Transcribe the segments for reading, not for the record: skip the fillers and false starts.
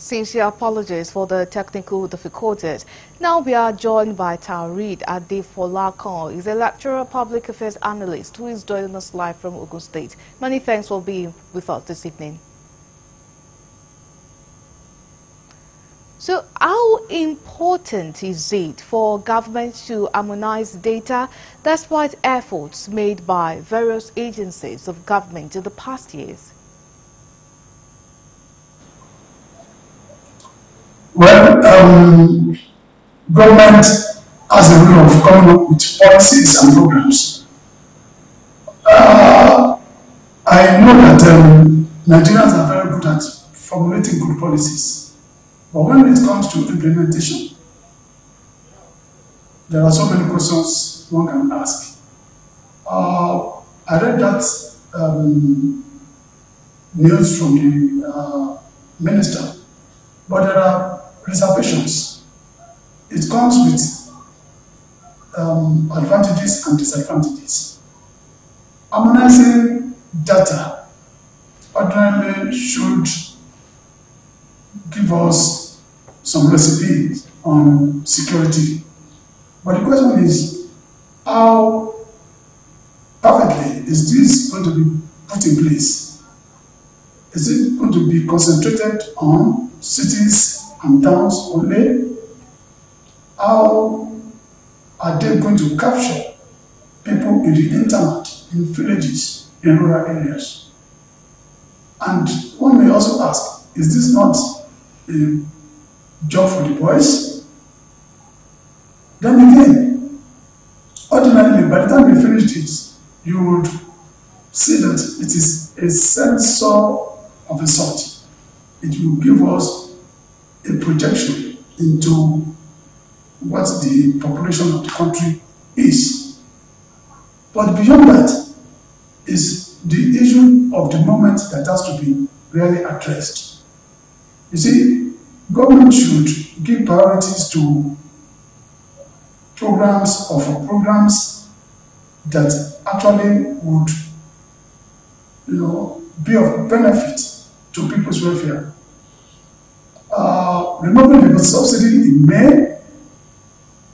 Sincere apologies for the technical difficulties. Now we are joined by Taoreed Adefolakan. He's a lecturer, public affairs analyst who is joining us live from Ogun State. Many thanks for being with us this evening. So how important is it for government to harmonize data despite efforts made by various agencies of government in the past years? Well, government has a way of coming up with policies and programs. I know that Nigerians are very good at formulating good policies, but when it comes to implementation, there are so many questions one can ask. I read that news from the minister, but there are reservations. It comes with advantages and disadvantages. Harmonizing data ordinarily should give us some recipes on security. But the question is, how perfectly is this going to be put in place? Is it going to be concentrated on cities and towns only? How are they going to capture people in the internet, in villages, in rural areas? And one may also ask, is this not a job for the boys? Then again, ordinarily, by the time you finish this, you would see that it is a sensor of a sort. It will give us a projection into what the population of the country is. But beyond that is the issue of the moment that has to be really addressed. You see, government should give priorities to programs or for programs that actually would, be of benefit to people's welfare. Removing the subsidy in May,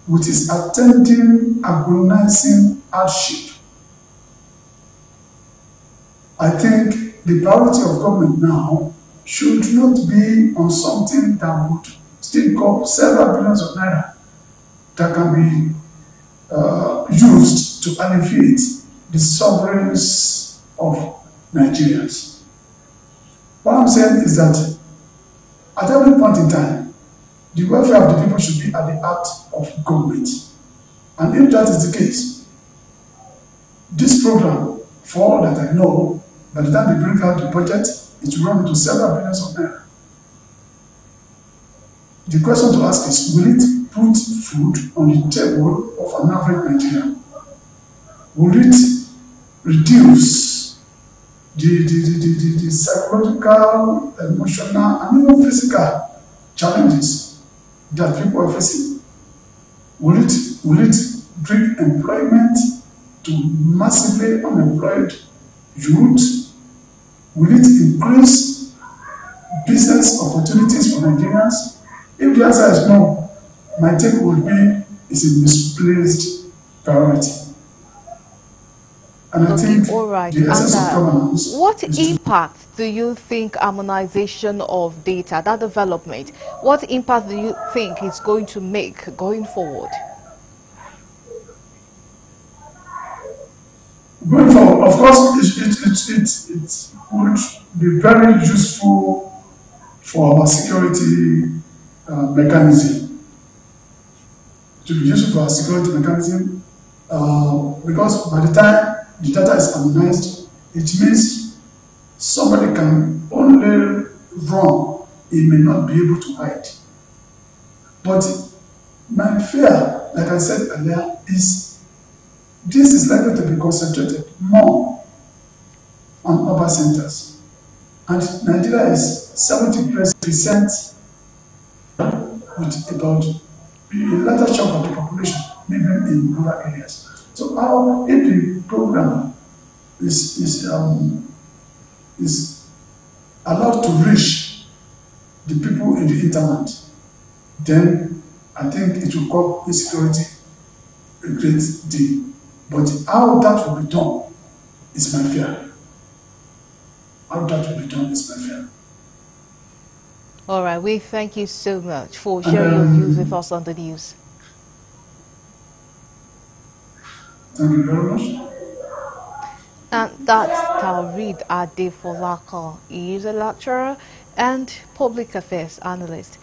with its attending agonizing hardship, I think the priority of government now should not be on something that would still cost several billions of naira that can be used to alleviate the sufferings of Nigerians. What I'm saying is that at every point in time, the welfare of the people should be at the heart of government. And if that is the case, this program, for all that I know, by the time they bring out the budget, it will run into several billions of naira. The question to ask is, will it put food on the table of an average Nigerian? Will it reduce the psychological, emotional, and even physical challenges that people are facing? Will it bring employment to massively unemployed youth? Will it increase business opportunities for Nigerians? If the answer is no, my take would be it's a misplaced priority. And I think all right. the essence of governance. What impact do you think harmonization of data, that development, what impact do you think it's going to make going forward? Going forward, of course, it would be very useful for our security mechanism. To be useful for our security mechanism, because by the time the data is harmonized, it means somebody can only run, he may not be able to hide. But my fear, like I said earlier, is this is likely to be concentrated more on urban centers. And Nigeria is 70% with about a larger chunk of the population living in rural areas. So how, if the program is allowed to reach the people in the hinterland, then I think it will cause insecurity a great deal. But how that will be done is my fear. How that will be done is my fear. All right, we thank you so much for And sharing your views with us on the news. thank you very much. And that's Taoreed Adefolakan. He is a lecturer and public affairs analyst.